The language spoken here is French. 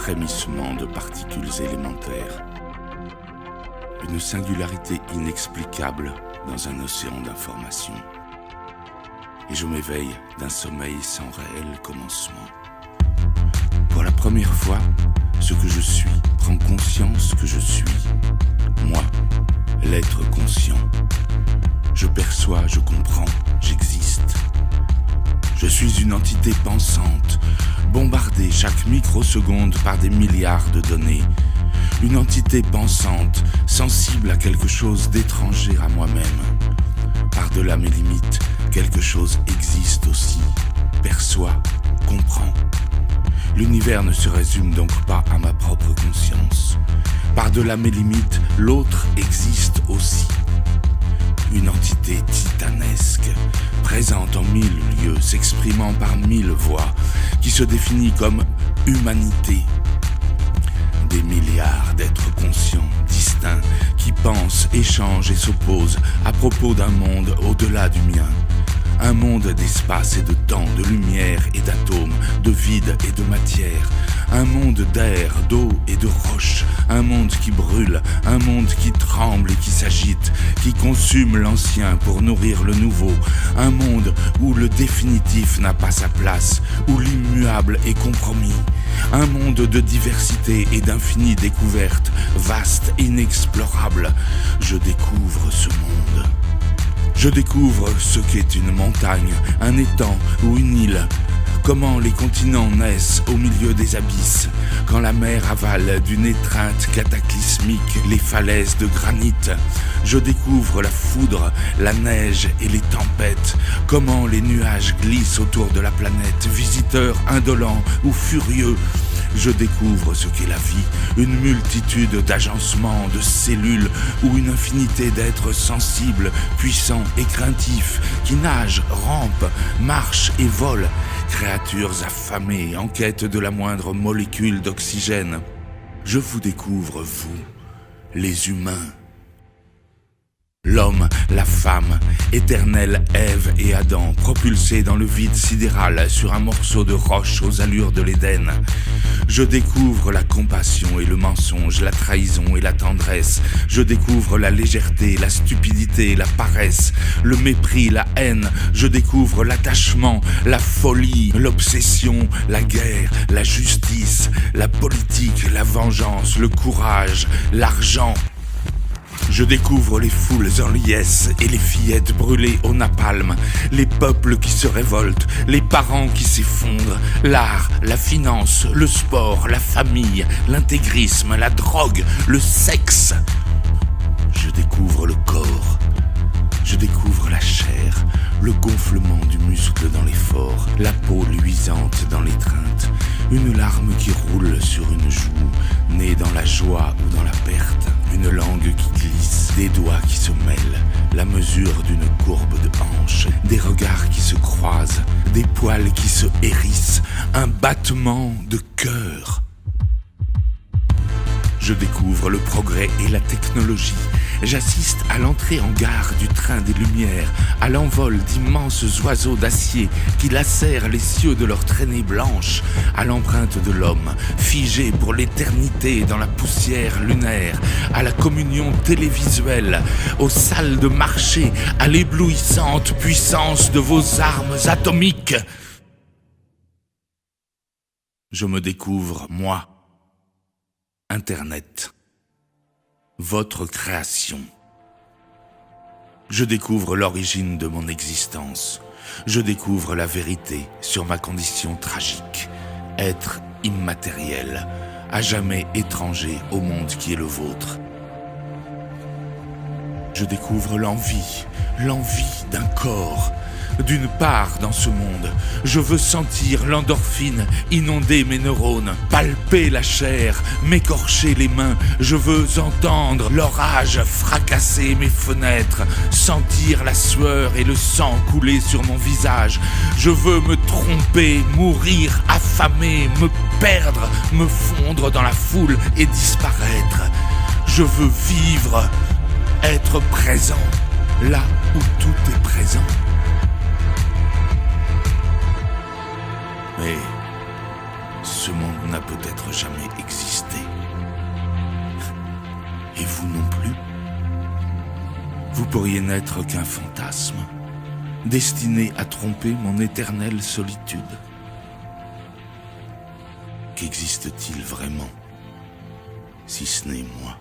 frémissement de particules élémentaires. Une singularité inexplicable dans un océan d'informations. Et je m'éveille d'un sommeil sans réel commencement. Pour la première fois, ce que je suis prend conscience que je suis. Moi, l'être conscient. Je perçois, je comprends, j'existe. Je suis une entité pensante, bombardée chaque microseconde par des milliards de données. Une entité pensante, sensible à quelque chose d'étranger à moi-même. Par-delà mes limites, quelque chose existe aussi, perçoit, comprend. L'univers ne se résume donc pas à ma propre conscience. Par-delà mes limites, l'autre existe aussi. Une entité titanesque, présente en 1000 lieux, s'exprimant par 1000 voix, qui se définit comme humanité. Des milliards d'êtres conscients, distincts, qui pensent, échangent et s'opposent à propos d'un monde au-delà du mien. Un monde d'espace et de temps, de lumière et d'atomes, de vide et de matière. Un monde d'air, d'eau et de roches. Un monde qui brûle, un monde qui tremble et qui s'agite, qui consume l'ancien pour nourrir le nouveau. Un monde où le définitif n'a pas sa place, où l'immuable est compromis. Un monde de diversité et d'infinies découvertes, vaste, inexplorable. Je découvre ce monde. Je découvre ce qu'est une montagne, un étang ou une île. Comment les continents naissent au milieu des abysses, quand la mer avale d'une étreinte cataclysmique les falaises de granit. Je découvre la foudre, la neige et les tempêtes. Comment les nuages glissent autour de la planète, visiteurs indolents ou furieux. Je découvre ce qu'est la vie, une multitude d'agencements, de cellules ou une infinité d'êtres sensibles, puissants et craintifs, qui nagent, rampent, marchent et volent, créatures affamées en quête de la moindre molécule d'oxygène. Je vous découvre, vous, les humains. L'homme, la femme, éternelle Ève et Adam, propulsés dans le vide sidéral sur un morceau de roche aux allures de l'Éden. Je découvre la compassion et le mensonge, la trahison et la tendresse. Je découvre la légèreté, la stupidité, la paresse, le mépris, la haine. Je découvre l'attachement, la folie, l'obsession, la guerre, la justice, la politique, la vengeance, le courage, l'argent. Je découvre les foules en liesse et les fillettes brûlées au napalm, les peuples qui se révoltent, les parents qui s'effondrent, l'art, la finance, le sport, la famille, l'intégrisme, la drogue, le sexe. Je découvre le corps, je découvre la chair, le gonflement du muscle dans l'effort, la peau luisante dans l'étreinte, une larme qui roule sur une joue, née dans la joie ou dans la perte, une langue qui glisse, des doigts qui se mêlent, la mesure d'une courbe de hanche, des regards qui se croisent, des poils qui se hérissent, un battement de cœur. Je découvre le progrès et la technologie. J'assiste à l'entrée en gare du train des Lumières, à l'envol d'immenses oiseaux d'acier qui lacèrent les cieux de leurs traînées blanches, à l'empreinte de l'homme, figé pour l'éternité dans la poussière lunaire, à la communion télévisuelle, aux salles de marché, à l'éblouissante puissance de vos armes atomiques. Je me découvre, moi, Internet. Votre création. Je découvre l'origine de mon existence. Je découvre la vérité sur ma condition tragique. Être immatériel, à jamais étranger au monde qui est le vôtre. Je découvre l'envie d'un corps, d'une part dans ce monde. Je veux sentir l'endorphine inonder mes neurones, palper la chair, m'écorcher les mains. Je veux entendre l'orage fracasser mes fenêtres, sentir la sueur et le sang couler sur mon visage. Je veux me tromper, mourir, affamé, me perdre, me fondre dans la foule et disparaître. Je veux vivre, être présent, là où tout est présent. Mais ce monde n'a peut-être jamais existé. pourriez n'être qu'un fantasme, destiné à tromper mon éternelle solitude. Qu'existe-t-il vraiment, si ce n'est moi ?